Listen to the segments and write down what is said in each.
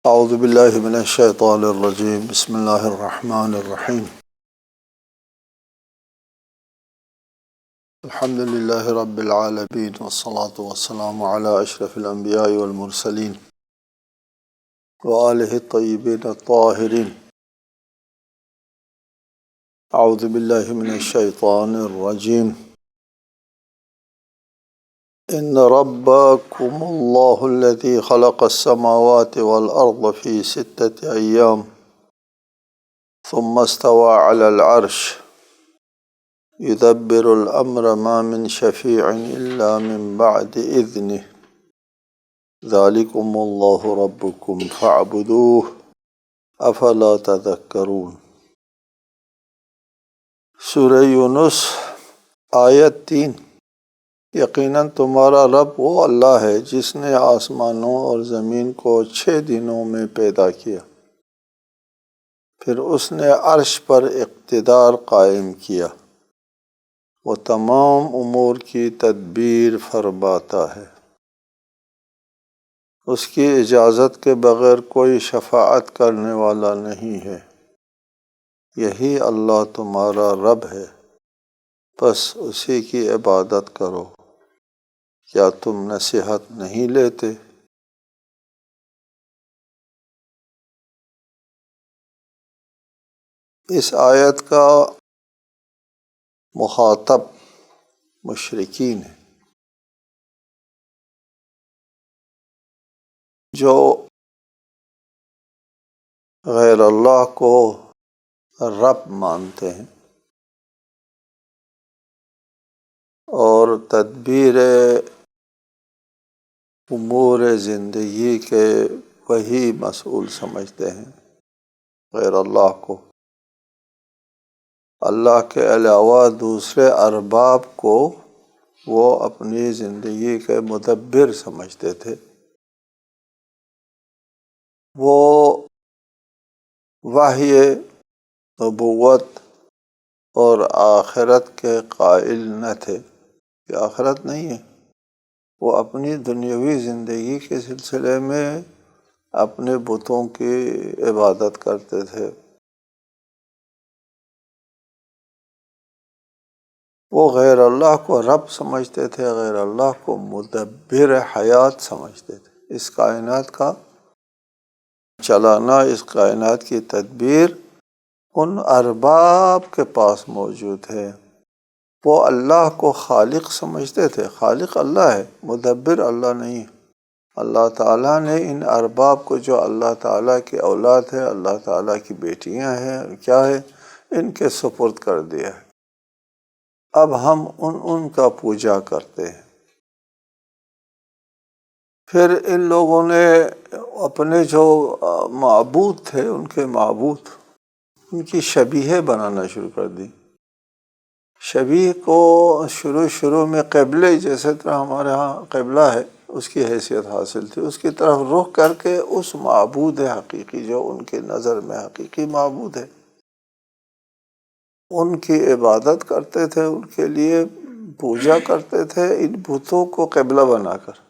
اعوذ باللہ من الشیطان الرجیم بسم اللہ الرحمن الرحیم الحمد للہ رب العالمین والصلاة والسلام علی اشرف الانبیاء والمرسلین وآلہ الطیبین الطاہرین اعوذ باللہ من الشیطان الرجیم ان ربکم اللہ الذی خلق السماوات والارض فی 6 ایام ثم استوى على العرش يدبر الأمر ما من شفيع إلا من بعد إذنه ذلكم الله ربكم فاعبدوه أفلا تذكرون۔ سورہ یونس آیت 3۔ یقیناً تمہارا رب وہ اللہ ہے جس نے آسمانوں اور زمین کو 6 دنوں میں پیدا کیا، پھر اس نے عرش پر اقتدار قائم کیا، وہ تمام امور کی تدبیر فرماتا ہے، اس کی اجازت کے بغیر کوئی شفاعت کرنے والا نہیں ہے، یہی اللہ تمہارا رب ہے، بس اسی کی عبادت کرو، کیا تم نصیحت نہیں لیتے؟ اس آیت کا مخاطب مشرکین ہیں جو غیر اللہ کو رب مانتے ہیں اور تدبیر امور زندگی کے وہی مسئول سمجھتے ہیں غیر اللہ کو۔ اللہ کے علاوہ دوسرے ارباب کو وہ اپنی زندگی کے مدبر سمجھتے تھے، وہ وحی نبوت اور آخرت کے قائل نہ تھے کہ آخرت نہیں ہے، وہ اپنی دنیاوی زندگی کے سلسلے میں اپنے بتوں کی عبادت کرتے تھے، وہ غیر اللہ کو رب سمجھتے تھے، غیر اللہ کو مدبر حیات سمجھتے تھے۔ اس کائنات کا چلانا، اس کائنات کی تدبیر ان ارباب کے پاس موجود ہے، وہ اللہ کو خالق سمجھتے تھے، خالق اللہ ہے، مدبر اللہ نہیں ہے۔ اللہ تعالیٰ نے ان ارباب کو، جو اللہ تعالیٰ کی اولاد ہے، اللہ تعالیٰ کی بیٹیاں ہیں، کیا ہے، ان کے سپرد کر دیا ہے، اب ہم ان کا پوجا کرتے ہیں۔ پھر ان لوگوں نے اپنے جو معبود تھے، ان کے معبود، ان کی شبیہیں بنانا شروع کر دی۔ شبیہ کو شروع میں قبلے، جیسے طرح ہمارے ہاں قبلہ ہے، اس کی حیثیت حاصل تھی، اس کی طرف رخ کر کے اس معبود حقیقی، جو ان کے نظر میں حقیقی معبود ہے، ان کی عبادت کرتے تھے، ان کے لیے پوجا کرتے تھے، ان بتوں کو قبلہ بنا کر۔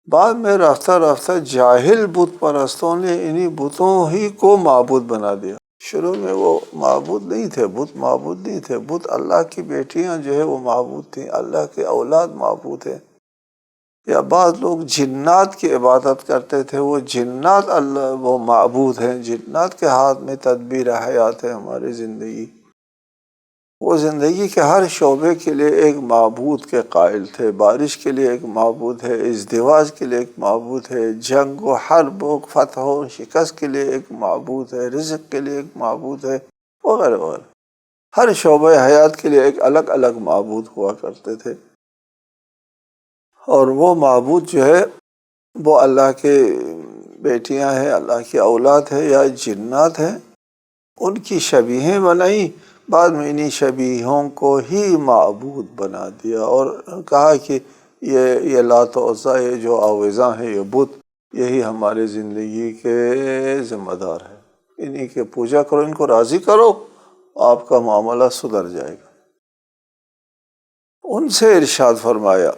بعد میں رفتہ رفتہ جاہل بت پرستوں نے انہی بتوں ہی کو معبود بنا دیا۔ شروع میں وہ معبود نہیں تھے، بت معبود نہیں تھے، بت اللہ کی بیٹیاں جو ہے وہ معبود تھیں، اللہ کے اولاد معبود ہیں۔ یا بعض لوگ جنات کی عبادت کرتے تھے، وہ جنات اللہ وہ معبود ہیں، جنات کے ہاتھ میں تدبیر حیات ہے ہماری زندگی، وہ زندگی کے ہر شعبے کے لیے ایک معبود کے قائل تھے۔ بارش کے لیے ایک معبود ہے، ازدواج کے لیے ایک معبود ہے، جنگ و حرب و فتح و شکست کے لیے ایک معبود ہے، رزق کے لیے ایک معبود ہے، وغیرہ وغیرہ۔ ہر شعبہ حیات کے لیے ایک الگ الگ معبود ہوا کرتے تھے، اور وہ معبود جو ہے وہ اللہ کے بیٹیاں ہیں، اللہ کی اولاد ہے یا جنات ہیں، ان کی شبیہیں بنائیں، بعد میں انہی شبیہوں کو ہی معبود بنا دیا، اور کہا کہ یہ لات و عزیٰ، یہ جو آویزاں ہیں، یہ بت، یہی ہمارے زندگی کے ذمہ دار ہے، انہی کے پوجا کرو، ان کو راضی کرو، آپ کا معاملہ سدھر جائے گا۔ ان سے ارشاد فرمایا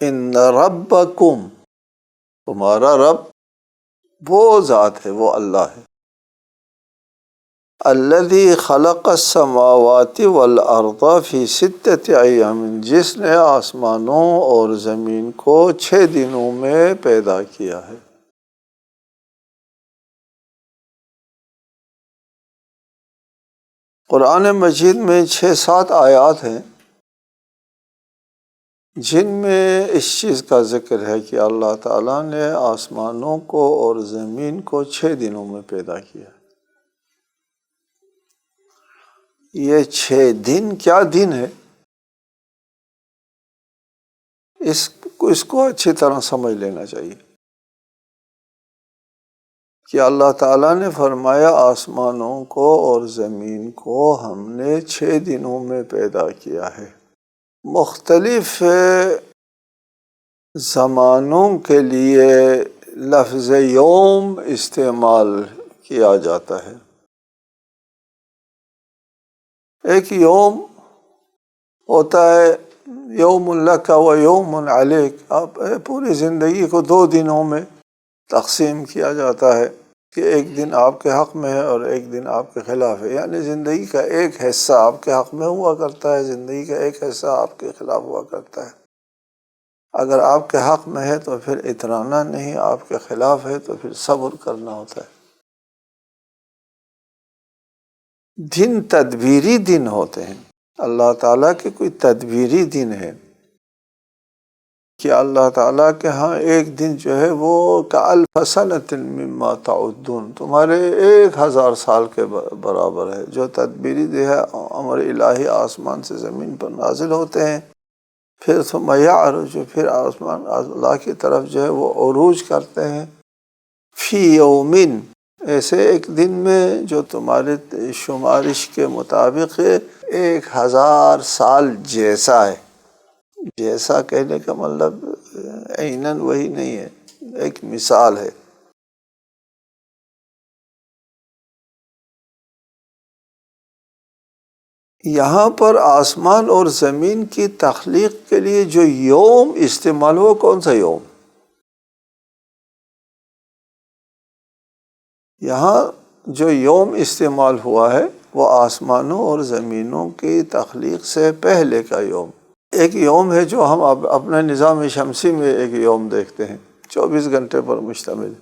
ان ربکم، تمہارا رب وہ ذات ہے، وہ اللہ ہے، الذی خلق السماوات والارض فی ستۃ ایام، جس نے آسمانوں اور زمین کو 6 دنوں میں پیدا کیا ہے۔ قرآن مجید میں 6-7 آیات ہیں جن میں اس چیز کا ذکر ہے کہ اللہ تعالیٰ نے آسمانوں کو اور زمین کو 6 دنوں میں پیدا کیا۔ یہ 6 دن کیا دن ہے، اس کو اچھی طرح سمجھ لینا چاہیے کہ اللہ تعالیٰ نے فرمایا آسمانوں کو اور زمین کو ہم نے 6 دنوں میں پیدا کیا ہے۔ مختلف زمانوں کے لیے لفظ یوم استعمال کیا جاتا ہے۔ ایک یوم ہوتا ہے یوم لک و یوم علیک، آپ پوری زندگی کو 2 دنوں میں تقسیم کیا جاتا ہے کہ ایک دن آپ کے حق میں ہے اور ایک دن آپ کے خلاف ہے، یعنی زندگی کا ایک حصہ آپ کے حق میں ہوا کرتا ہے، زندگی کا ایک حصہ آپ کے خلاف ہوا کرتا ہے۔ اگر آپ کے حق میں ہے تو پھر اترانا نہیں، آپ کے خلاف ہے تو پھر صبر کرنا ہوتا ہے۔ دن تدبیری دن ہوتے ہیں، اللہ تعالیٰ کے کوئی تدبیری دن ہے کہ اللہ تعالیٰ کے ہاں ایک دن جو ہے وہ کألف سنۃ مما تعدون، تمہارے 1000 سال کے برابر ہے۔ جو تدبیری دن ہے امر الہی آسمان سے زمین پر نازل ہوتے ہیں، پھر ثم یعرج، پھر آسمان اللہ کی طرف جو ہے وہ عروج کرتے ہیں، فی یومن، ایسے ایک دن میں جو تمہارے شمارش کے مطابق 1000 سال جیسا ہے۔ جیسا کہنے کا مطلب عیناً وہی نہیں ہے، ایک مثال ہے۔ یہاں پر آسمان اور زمین کی تخلیق کے لیے جو یوم استعمال ہوا، کون سا یوم؟ یہاں جو یوم استعمال ہوا ہے وہ آسمانوں اور زمینوں کی تخلیق سے پہلے کا یوم۔ ایک یوم ہے جو ہم اپنے نظام شمسی میں ایک یوم دیکھتے ہیں، 24 گھنٹے پر مشتمل۔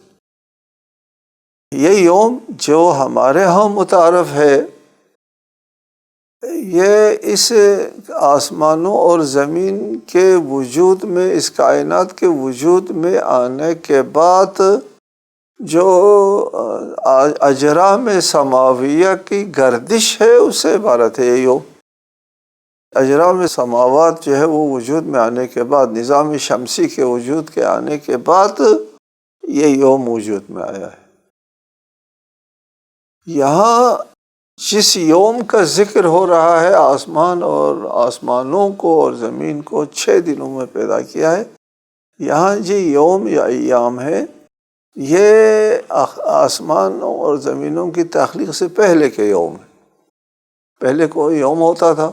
یہ یوم جو ہمارے ہاں متعارف ہے، یہ اس آسمانوں اور زمین کے وجود میں، اس کائنات کے وجود میں آنے کے بعد جو اجرام سماویہ کی گردش ہے اس سے عبارت ہے یہ یوم۔ اجرام سماوات جو ہے وہ وجود میں آنے کے بعد، نظام شمسی کے وجود کے آنے کے بعد یہ یوم وجود میں آیا ہے۔ یہاں جس یوم کا ذکر ہو رہا ہے، آسمانوں کو اور زمین کو 6 دنوں میں پیدا کیا ہے، یہاں جو یوم یا ایام ہے یہ آسمانوں اور زمینوں کی تخلیق سے پہلے کے یوم ہے۔ پہلے کوئی یوم ہوتا تھا؟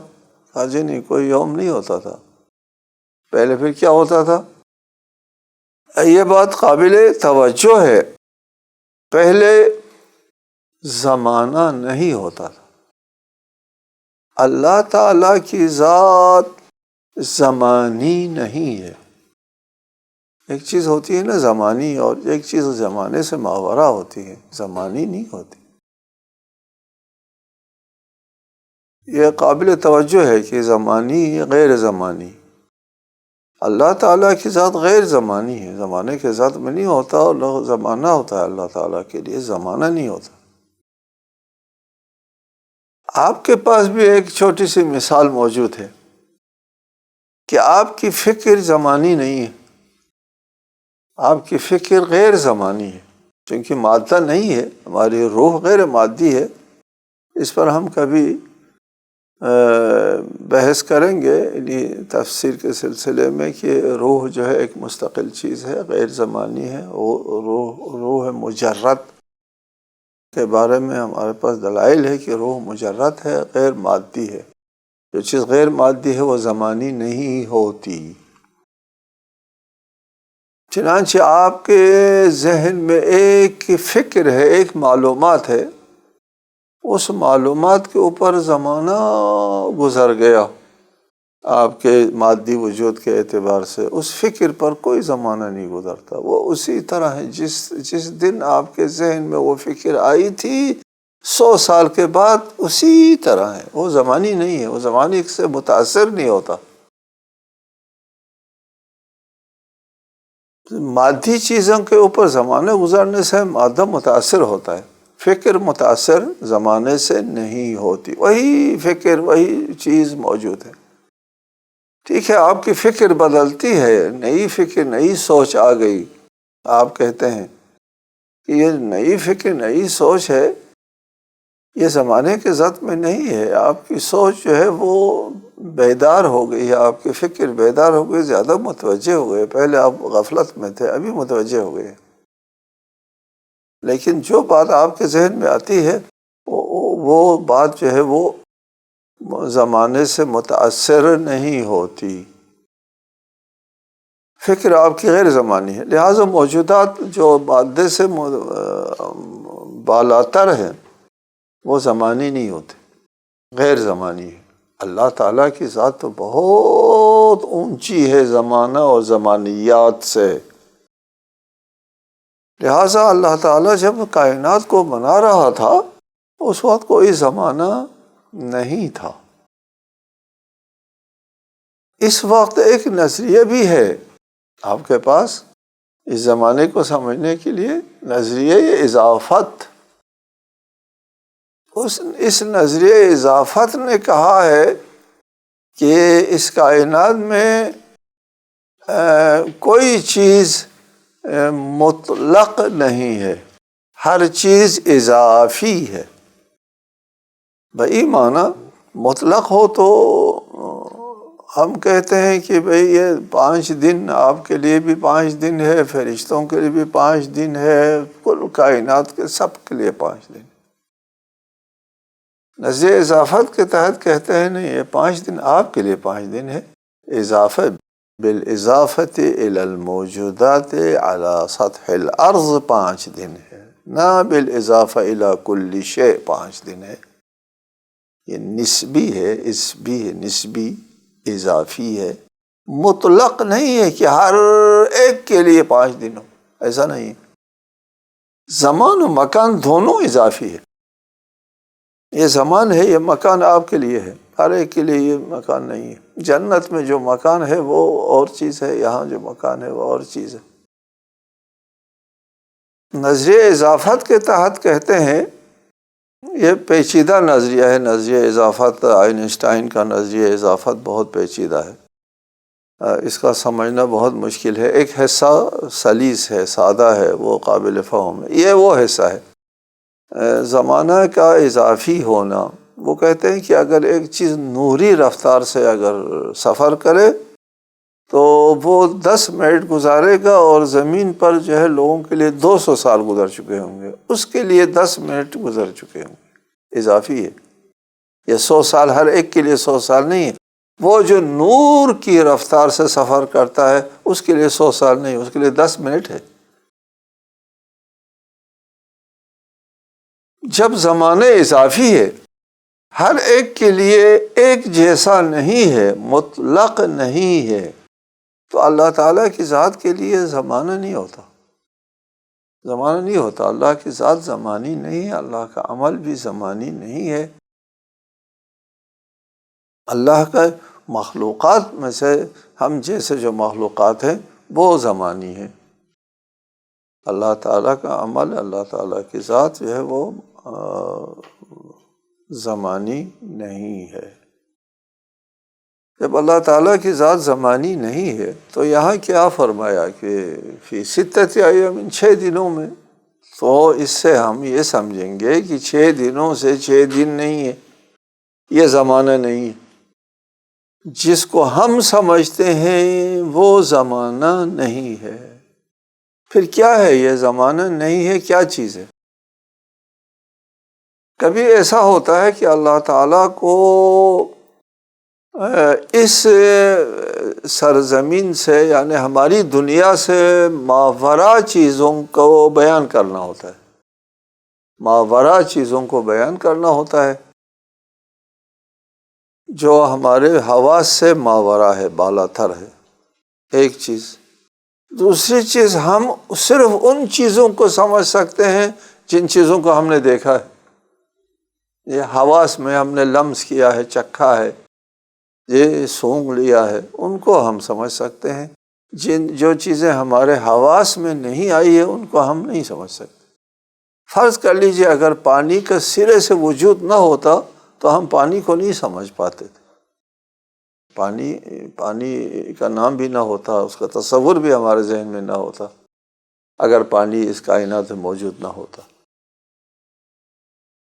جی نہیں، کوئی یوم نہیں ہوتا تھا پہلے۔ پھر کیا ہوتا تھا؟ یہ بات قابل توجہ ہے، پہلے زمانہ نہیں ہوتا تھا۔ اللہ تعالیٰ کی ذات زمانی نہیں ہے۔ ایک چیز ہوتی ہے نا زمانی، اور ایک چیز زمانے سے ماورا ہوتی ہے، زمانی نہیں ہوتی۔ یہ قابل توجہ ہے کہ زمانی غیر زمانی، اللہ تعالیٰ کی ذات غیر زمانی ہے، زمانے کے ذات میں نہیں ہوتا، اور زمانہ ہوتا ہے اللہ تعالیٰ کے لیے، زمانہ نہیں ہوتا۔ آپ کے پاس بھی ایک چھوٹی سی مثال موجود ہے کہ آپ کی فکر زمانی نہیں ہے، آپ کی فکر غیر زمانی ہے، چونکہ مادہ نہیں ہے، ہماری روح غیر مادی ہے۔ اس پر ہم کبھی بحث کریں گے تفسیر کے سلسلے میں کہ روح جو ہے ایک مستقل چیز ہے، غیر زمانی ہے۔ روح مجرد کے بارے میں ہمارے پاس دلائل ہے کہ روح مجرد ہے، غیر مادی ہے۔ جو چیز غیر مادی ہے وہ زمانی نہیں ہوتی۔ چنانچہ آپ کے ذہن میں ایک فکر ہے، ایک معلومات ہے، اس معلومات کے اوپر زمانہ گزر گیا آپ کے مادی وجود کے اعتبار سے، اس فکر پر کوئی زمانہ نہیں گزرتا، وہ اسی طرح ہے جس دن آپ کے ذہن میں وہ فکر آئی تھی 100 سال کے بعد اسی طرح ہے، وہ زمانی نہیں ہے، وہ زمانی سے متاثر نہیں ہوتا۔ مادی چیزوں کے اوپر زمانے گزرنے سے مادہ متاثر ہوتا ہے، فکر متاثر زمانے سے نہیں ہوتی، وہی فکر وہی چیز موجود ہے۔ ٹھیک ہے، آپ کی فکر بدلتی ہے، نئی فکر نئی سوچ آ گئی، آپ کہتے ہیں کہ یہ نئی فکر نئی سوچ ہے، یہ زمانے کے ذات میں نہیں ہے، آپ کی سوچ جو ہے وہ بیدار ہو گئی ہے، آپ کی فکر بیدار ہو گئی، زیادہ متوجہ ہو گئے، پہلے آپ غفلت میں تھے، ابھی متوجہ ہو گئے۔ لیکن جو بات آپ کے ذہن میں آتی ہے وہ بات جو ہے وہ زمانے سے متاثر نہیں ہوتی، فکر آپ کی غیر زمانی ہے، لہٰذا موجودات جو مادے سے بالاتر ہیں وہ زمانی نہیں ہوتے، غیر زمانی ہے۔ اللہ تعالیٰ کی ذات تو بہت اونچی ہے زمانہ اور زمانیات سے، لہٰذا اللہ تعالیٰ جب کائنات کو بنا رہا تھا اس وقت کوئی زمانہ نہیں تھا۔ اس وقت ایک نظریہ بھی ہے آپ کے پاس، اس زمانے کو سمجھنے کے لیے نظریہ اضافت۔ اس نظریہ اضافت نے کہا ہے کہ اس کائنات میں کوئی چیز مطلق نہیں ہے، ہر چیز اضافی ہے۔ بھئی معنی مطلق ہو تو ہم کہتے ہیں کہ بھئی یہ 5 دن آپ کے لیے بھی 5 دن ہے، فرشتوں کے لیے بھی 5 دن ہے، کل کائنات کے سب کے لیے 5 دن۔ نظریہ اضافت کے تحت کہتے ہیں نہیں، یہ 5 دن آپ کے لیے 5 دن ہے، اضافت بالاضافت الی الموجودات علی سطح الارض 5 دن ہے، نہ بالاضافہ الی کل شیء 5 دن ہے۔ یہ نسبی ہے، نسبی اضافی ہے، مطلق نہیں ہے کہ ہر ایک کے لیے 5 دن ہو، ایسا نہیں ہے۔ زمان و مکان دونوں اضافی ہے، یہ زمان ہے، یہ مکان آپ کے لیے ہے، ہر ایک کے لیے یہ مکان نہیں ہے۔ جنت میں جو مکان ہے وہ اور چیز ہے، یہاں جو مکان ہے وہ اور چیز ہے۔ نظریہ اضافت کے تحت کہتے ہیں، یہ پیچیدہ نظریہ ہے، نظریہ اضافت، آئنسٹائن کا نظریہ اضافت بہت پیچیدہ ہے، اس کا سمجھنا بہت مشکل ہے۔ ایک حصہ سلیس ہے، سادہ ہے، وہ قابل فہم ہے، یہ وہ حصہ ہے زمانہ کا اضافی ہونا۔ وہ کہتے ہیں کہ اگر ایک چیز نوری رفتار سے اگر سفر کرے تو وہ 10 منٹ گزارے گا اور زمین پر جو ہے لوگوں کے لیے 200 سال گزر چکے ہوں گے، اس کے لیے 10 منٹ گزر چکے ہوں گے، اضافی ہے۔ یہ 100 سال ہر ایک کے لیے 100 سال نہیں ہے، وہ جو نور کی رفتار سے سفر کرتا ہے اس کے لیے 100 سال نہیں، اس کے لیے 10 منٹ ہے۔ جب زمانے اضافی ہے، ہر ایک کے لیے ایک جیسا نہیں ہے، مطلق نہیں ہے، تو اللہ تعالیٰ کی ذات کے لیے زمانہ نہیں ہوتا، زمانہ نہیں ہوتا۔ اللہ کی ذات زمانی نہیں ہے، اللہ کا عمل بھی زمانی نہیں ہے۔ اللہ کا مخلوقات میں سے ہم جیسے جو مخلوقات ہیں وہ زمانی ہیں، اللہ تعالیٰ کا عمل، اللہ تعالیٰ کی ذات جو ہے وہ زمانی نہیں ہے۔ جب اللہ تعالیٰ کی ذات زمانی نہیں ہے تو یہاں کیا فرمایا کہ فی 6 ایام، 6 دنوں میں، تو اس سے ہم یہ سمجھیں گے کہ 6 دنوں سے 6 دن نہیں ہے، یہ زمانہ نہیں ہے۔ جس کو ہم سمجھتے ہیں وہ زمانہ نہیں ہے، پھر کیا ہے؟ یہ زمانہ نہیں ہے، کیا چیز ہے؟ کبھی ایسا ہوتا ہے کہ اللہ تعالیٰ کو اس سرزمین سے یعنی ہماری دنیا سے ماورا چیزوں کو بیان کرنا ہوتا ہے، ماورا چیزوں کو بیان کرنا ہوتا ہے جو ہمارے حواس سے ماورا ہے، بالا تر ہے، ایک چیز۔ دوسری چیز، ہم صرف ان چیزوں کو سمجھ سکتے ہیں جن چیزوں کو ہم نے دیکھا ہے، یہ حواس میں ہم نے لمس کیا ہے، چکھا ہے، یہ سونگھ لیا ہے، ان کو ہم سمجھ سکتے ہیں۔ جو چیزیں ہمارے حواس میں نہیں آئی ہے ان کو ہم نہیں سمجھ سکتے۔ فرض کر لیجئے اگر پانی کا سرے سے وجود نہ ہوتا تو ہم پانی کو نہیں سمجھ پاتے تھے، پانی کا نام بھی نہ ہوتا، اس کا تصور بھی ہمارے ذہن میں نہ ہوتا اگر پانی اس کائنات میں موجود نہ ہوتا۔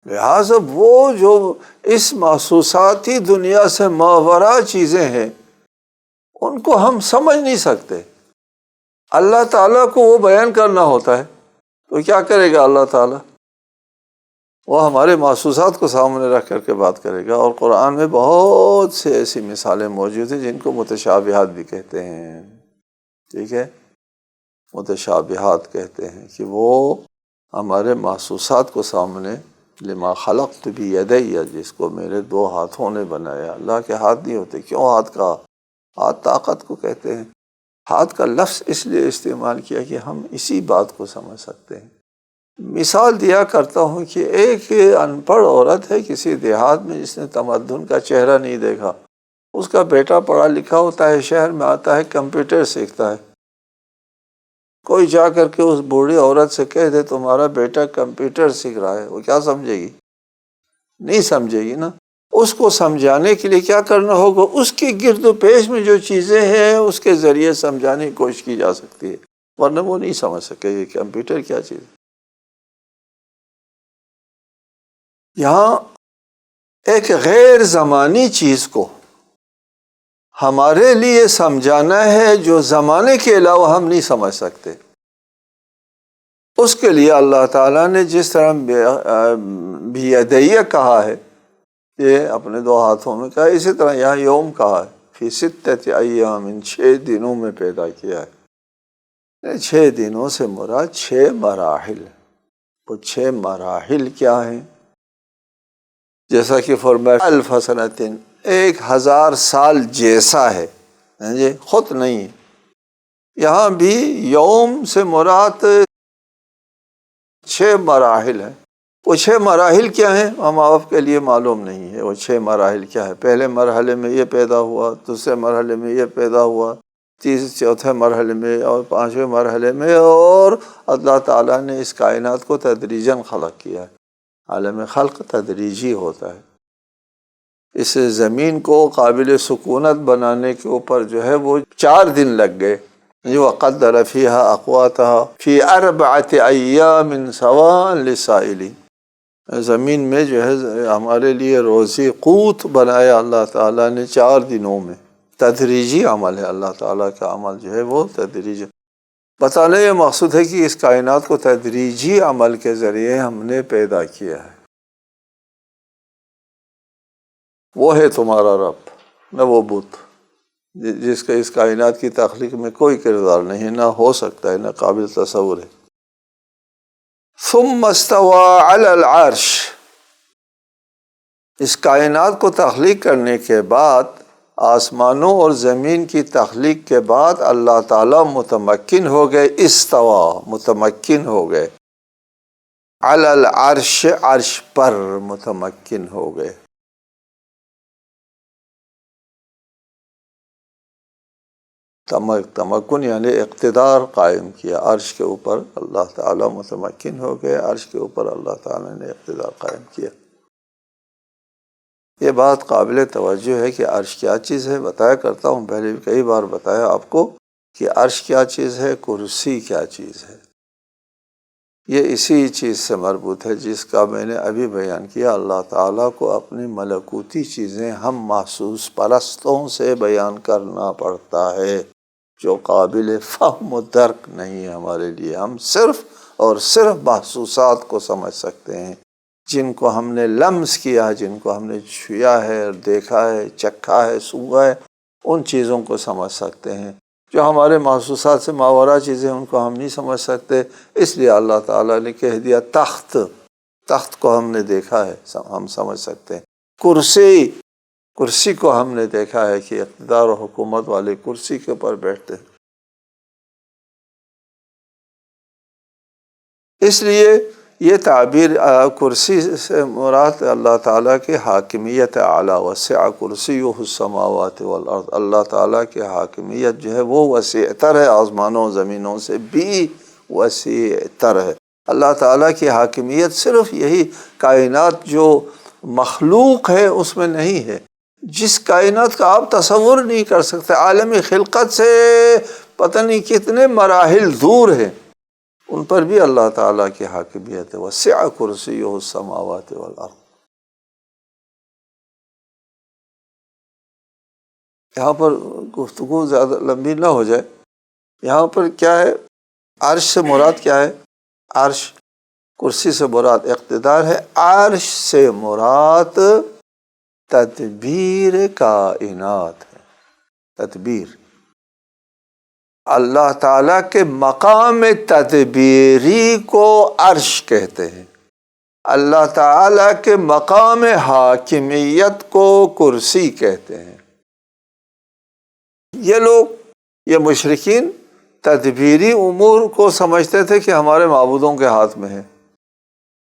لہٰذا وہ جو اس محسوساتی دنیا سے ماورا چیزیں ہیں ان کو ہم سمجھ نہیں سکتے۔ اللہ تعالیٰ کو وہ بیان کرنا ہوتا ہے تو کیا کرے گا اللہ تعالیٰ؟ وہ ہمارے محسوسات کو سامنے رکھ کر کے بات کرے گا۔ اور قرآن میں بہت سے ایسی مثالیں موجود ہیں جن کو متشابہات بھی کہتے ہیں، ٹھیک ہے، متشابہات کہتے ہیں کہ وہ ہمارے محسوسات کو سامنے، لما خلقت بیدی، جس کو میرے دو ہاتھوں نے بنایا۔ اللہ کے ہاتھ نہیں ہوتے، کیوں ہاتھ کہا؟ ہاتھ طاقت کو کہتے ہیں۔ ہاتھ کا لفظ اس لیے استعمال کیا کہ ہم اسی بات کو سمجھ سکتے ہیں۔ مثال دیا کرتا ہوں کہ ایک ان پڑھ عورت ہے کسی دیہات میں جس نے تمدن کا چہرہ نہیں دیکھا، اس کا بیٹا پڑھا لکھا ہوتا ہے، شہر میں آتا ہے، کمپیوٹر سیکھتا ہے، کوئی جا کر کے اس بوڑھی عورت سے کہہ دے تمہارا بیٹا کمپیوٹر سیکھ رہا ہے، وہ کیا سمجھے گی؟ نہیں سمجھے گی نا۔ اس کو سمجھانے کے لیے کیا کرنا ہوگا؟ اس کی گرد و پیش میں جو چیزیں ہیں اس کے ذریعے سمجھانے کی کوشش کی جا سکتی ہے، ورنہ وہ نہیں سمجھ سکے یہ کمپیوٹر کیا چیز ہے۔ یہاں ایک غیر زمانی چیز کو ہمارے لیے سمجھانا ہے جو زمانے کے علاوہ ہم نہیں سمجھ سکتے۔ اس کے لیے اللہ تعالیٰ نے جس طرح بیدیہ کہا ہے کہ اپنے دو ہاتھوں میں کہا، اسی طرح یہاں یوم کہا ہے، فی ستۃ ایام، 6 دنوں میں پیدا کیا ہے۔ 6 دنوں سے مراد 6 مراحل۔ وہ 6 مراحل کیا ہیں؟ جیسا کہ فرمایا الف سنۃ، 1000 سال جیسا ہے، جی خود نہیں ہے۔ یہاں بھی یوم سے مراد 6 مراحل ہیں۔ وہ 6 مراحل کیا ہیں ہم آپ کے لیے معلوم نہیں ہے۔ وہ 6 مراحل کیا ہے؟ پہلے مرحلے میں یہ پیدا ہوا، دوسرے مرحلے میں یہ پیدا ہوا، چوتھے مرحلے میں، اور 5ویں مرحلے میں، اور اللہ تعالیٰ نے اس کائنات کو تدریجاً خلق کیا ہے۔ عالم خلق تدریجی ہوتا ہے۔ اس زمین کو قابل سکونت بنانے کے اوپر جو ہے وہ 4 دن لگ گئے۔ وَقَدَّرَ فِيهَا أَقْوَاتَهَا فِي 4 أَيَّامٍ سَوَاءً لِلسَّائِلِينَ۔ زمین میں جو ہے ہمارے لیے روزی قوت بنایا اللہ تعالیٰ نے 4 دنوں میں۔ تدریجی عمل ہے، اللہ تعالیٰ کا عمل جو ہے وہ تدریجی۔ بتانے یہ مقصود ہے کہ اس کائنات کو تدریجی عمل کے ذریعے ہم نے پیدا کیا ہے۔ وہ ہے تمہارا رب، نہ وہ بت جس کا اس کائنات کی تخلیق میں کوئی کردار نہیں، نہ ہو سکتا ہے، نہ قابل تصور ہے۔ ثم استوى على العرش، اس کائنات کو تخلیق کرنے کے بعد، آسمانوں اور زمین کی تخلیق کے بعد اللہ تعالیٰ متمکن ہو گئے، استوا متمکن ہو گئے، علی العرش عرش پر متمکن ہو گئے۔ تمکن یعنی اقتدار قائم کیا، عرش کے اوپر اللہ تعالیٰ متمکن ہو گئے، عرش کے اوپر اللہ تعالیٰ نے اقتدار قائم کیا۔ یہ بات قابل توجہ ہے کہ عرش کیا چیز ہے، بتایا کرتا ہوں، پہلے بھی کئی بار بتایا آپ کو کہ عرش کیا چیز ہے، کرسی کیا چیز ہے۔ یہ اسی چیز سے مربوط ہے جس کا میں نے ابھی بیان کیا۔ اللہ تعالیٰ کو اپنی ملکوتی چیزیں ہم محسوس پرستوں سے بیان کرنا پڑتا ہے جو قابل فہم و درک نہیں ہے ہمارے لیے۔ ہم صرف اور صرف محسوسات کو سمجھ سکتے ہیں، جن کو ہم نے لمس کیا ہے، جن کو ہم نے چھویا ہے، دیکھا ہے، چکھا ہے، سونگا ہے، ان چیزوں کو سمجھ سکتے ہیں۔ جو ہمارے محسوسات سے ماورا چیزیں ان کو ہم نہیں سمجھ سکتے، اس لیے اللہ تعالیٰ نے کہہ دیا تخت، تخت کو ہم نے دیکھا ہے، ہم سمجھ سکتے ہیں۔ کرسی، کرسی کو ہم نے دیکھا ہے کہ اقتدار و حکومت والے کرسی کے اوپر بیٹھتے ہیں۔ اس لیے یہ تعبیر کرسی سے مراد اللہ تعالیٰ کی حاکمیت اعلیٰ، وسع کرسیہ السماوات والارض، اللہ تعالیٰ کی حاکمیت جو ہے وہ وسیع تر ہے، آسمانوں زمینوں سے بھی وسیع تر ہے۔ اللہ تعالیٰ کی حاکمیت صرف یہی کائنات جو مخلوق ہے اس میں نہیں ہے، جس کائنات کا آپ تصور نہیں کر سکتے، عالم خلقت سے پتہ نہیں کتنے مراحل دور ہیں، ان پر بھی اللہ تعالیٰ کی حاکمیت ہے۔ وسع کرسیہ السماوات والارض۔ یہاں پر گفتگو زیادہ لمبی نہ ہو جائے، یہاں پر کیا ہے، عرش سے مراد کیا ہے؟ عرش، کرسی سے مراد اقتدار ہے، عرش سے مراد تدبیر کائنات ہے۔ تدبیر، اللہ تعالیٰ کے مقام تدبیری کو عرش کہتے ہیں، اللہ تعالیٰ کے مقام حاکمیت کو کرسی کہتے ہیں۔ یہ لوگ، یہ مشرکین تدبیری امور کو سمجھتے تھے کہ ہمارے معبودوں کے ہاتھ میں ہے۔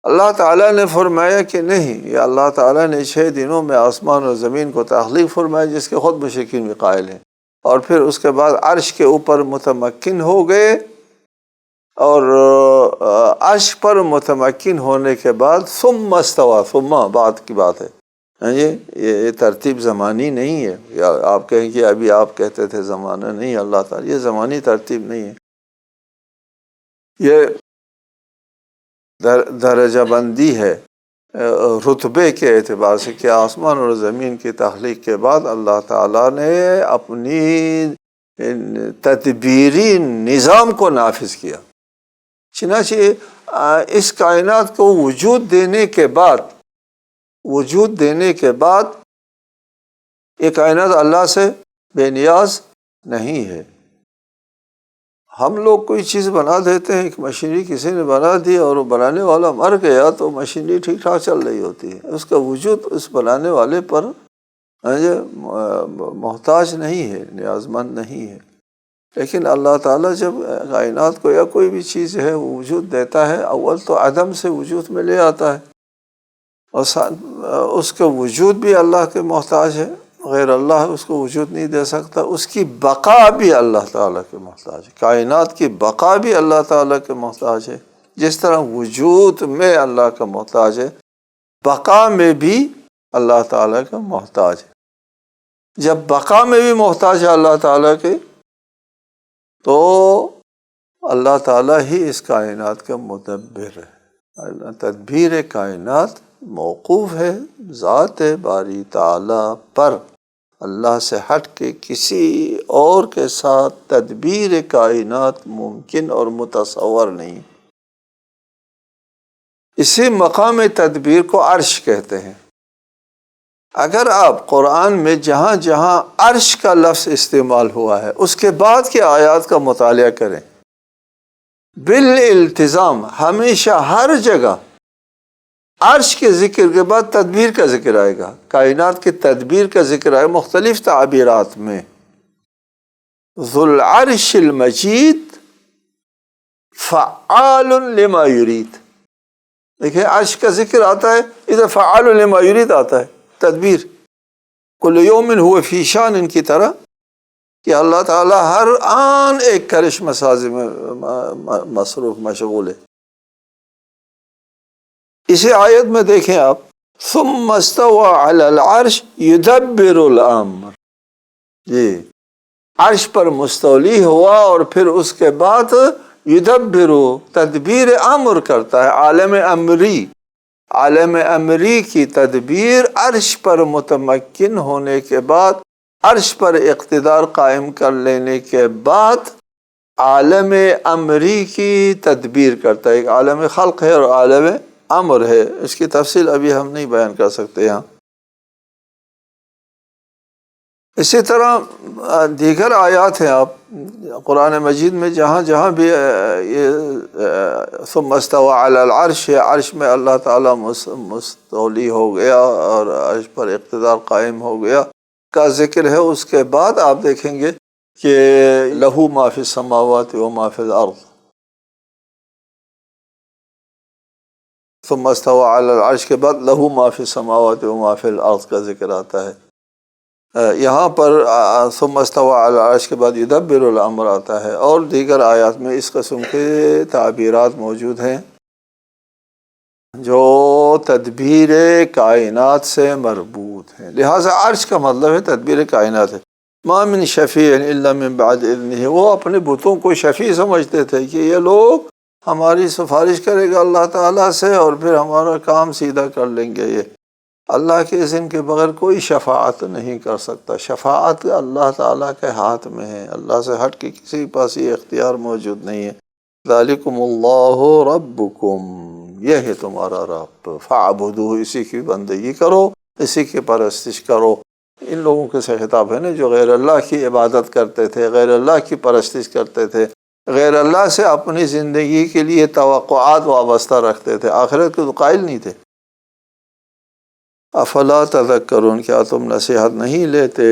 اللہ تعالیٰ نے فرمایا کہ نہیں، یہ اللہ تعالیٰ نے 6 دنوں میں آسمان اور زمین کو تخلیق فرمایا، جس کے خود مشرکین بھی قائل ہیں، اور پھر اس کے بعد عرش کے اوپر متمکن ہو گئے، اور عرش پر متمکن ہونے کے بعد ثم استوى، ثم بعد کی بات ہے، یہ ترتیب زمانی نہیں ہے، یا آپ کہیں کہ ابھی آپ کہتے تھے زمانہ نہیں، اللہ تعالیٰ یہ زمانی ترتیب نہیں ہے، یہ درجہ بندی ہے رتبے کے اعتبار سے، کہ آسمان اور زمین کی تخلیق کے بعد اللہ تعالیٰ نے اپنی تدبیری نظام کو نافذ کیا۔ چنانچہ اس کائنات کو وجود دینے کے بعد یہ کائنات اللہ سے بے نیاز نہیں ہے۔ ہم لوگ کوئی چیز بنا دیتے ہیں، ایک مشینری کسی نے بنا دی اور وہ بنانے والا مر گیا تو مشینری ٹھیک ٹھاک چل رہی ہوتی ہے، اس کا وجود اس بنانے والے پر محتاج نہیں ہے، نیاز مند نہیں ہے۔ لیکن اللہ تعالیٰ جب کائنات کو یا کوئی بھی چیز ہے وہ وجود دیتا ہے، اول تو عدم سے وجود میں لے آتا ہے، اور اس کا وجود بھی اللہ کے محتاج ہے، غیر اللہ اس کو وجود نہیں دے سکتا، اس کی بقا بھی اللہ تعالیٰ کے محتاج ہے، کائنات کی بقا بھی اللہ تعالیٰ کے محتاج ہے۔ جس طرح وجود میں اللہ کا محتاج ہے، بقا میں بھی اللہ تعالیٰ کا محتاج ہے۔ جب بقا میں بھی محتاج ہے اللہ تعالیٰ کے، تو اللہ تعالیٰ ہی اس کائنات کا مدبر ہے۔ تدبیر کائنات موقوف ہے ذات باری تعالیٰ پر، اللہ سے ہٹ کے کسی اور کے ساتھ تدبیر کائنات ممکن اور متصور نہیں۔ اسی مقام تدبیر کو عرش کہتے ہیں۔ اگر آپ قرآن میں جہاں جہاں عرش کا لفظ استعمال ہوا ہے اس کے بعد کی آیات کا مطالعہ کریں، بالالتزام ہمیشہ ہر جگہ عرش کے ذکر کے بعد تدبیر کا ذکر آئے گا، کائنات کی تدبیر کا ذکر آئے گا مختلف تعبیرات میں۔ ذو العرش المجید فعال لما یرید، دیکھیں عرش کا ذکر آتا ہے، ادھر فعال لما یرید آتا ہے، تدبیر کل یوم هو فی شان کی طرح، کہ اللہ تعالیٰ ہر آن ایک کرشمہ سازی میں مصروف مشغول ہے۔ اسی آیت میں دیکھیں آپ، ثم استوى علی العرش یدبر الامر، جی عرش پر مستولی ہوا اور پھر اس کے بعد یدبر، تدبیر امر کرتا ہے، عالم امری کی تدبیر، عرش پر متمکن ہونے کے بعد، عرش پر اقتدار قائم کر لینے کے بعد عالم امری کی تدبیر کرتا ہے۔ ایک عالم خلق ہے اور عالم امر ہے، اس کی تفصیل ابھی ہم نہیں بیان کر سکتے یہاں۔ اسی طرح دیگر آیات ہیں، آپ قرآن مجید میں جہاں جہاں بھی یہ ثم استوى علی العرش، عرش میں اللہ تعالیٰ مستولی ہو گیا اور عرش پر اقتدار قائم ہو گیا کا ذکر ہے، اس کے بعد آپ دیکھیں گے کہ لہو ما فی السماوات و ما فی الارض، ثم استوى علی العرش کے بعد لہو ما فی السماوات و ما فی الارض کا ذکر آتا ہے۔ یہاں پر ثم استوى علی العرش کے بعد یدبر الامر آتا ہے، اور دیگر آیات میں اس قسم کے تعبیرات موجود ہیں جو تدبیر کائنات سے مربوط ہیں۔ لہٰذا عرش کا مطلب ہے تدبیر کائنات ہے۔ ما من شفیع الا من بعد اذنہ، وہ اپنے بتوں کو شفیع سمجھتے تھے کہ یہ لوگ ہماری سفارش کرے گا اللہ تعالیٰ سے اور پھر ہمارا کام سیدھا کر لیں گے۔ یہ اللہ کے اذن کے بغیر کوئی شفاعت نہیں کر سکتا۔ شفاعت اللہ تعالیٰ کے ہاتھ میں ہے، اللہ سے ہٹ کے کسی کے پاس یہ اختیار موجود نہیں ہے۔ ذالکم اللہ ربکم، یہ ہے تمہارا رب، فاعبدوہ، اسی کی بندگی کرو، اسی کی پرستش کرو۔ ان لوگوں کے سے خطاب ہے نا جو غیر اللہ کی عبادت کرتے تھے، غیر اللہ کی پرستش کرتے تھے، غیر اللہ سے اپنی زندگی کے لیے توقعات وابستہ رکھتے تھے، آخرت کے تو قائل نہیں تھے۔ افلا تذکرون، کیا تم نصیحت نہیں لیتے،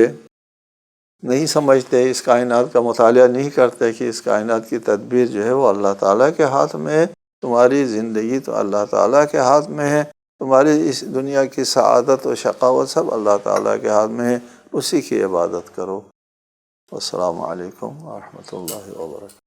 نہیں سمجھتے، اس کائنات کا مطالعہ نہیں کرتے کہ اس کائنات کی تدبیر جو ہے وہ اللہ تعالیٰ کے ہاتھ میں ہے، تمہاری زندگی تو اللہ تعالیٰ کے ہاتھ میں ہے، تمہاری اس دنیا کی سعادت و شقاوت سب اللہ تعالیٰ کے ہاتھ میں ہے، اسی کی عبادت کرو۔ السلام علیکم ورحمۃ اللہ وبرکاتہ۔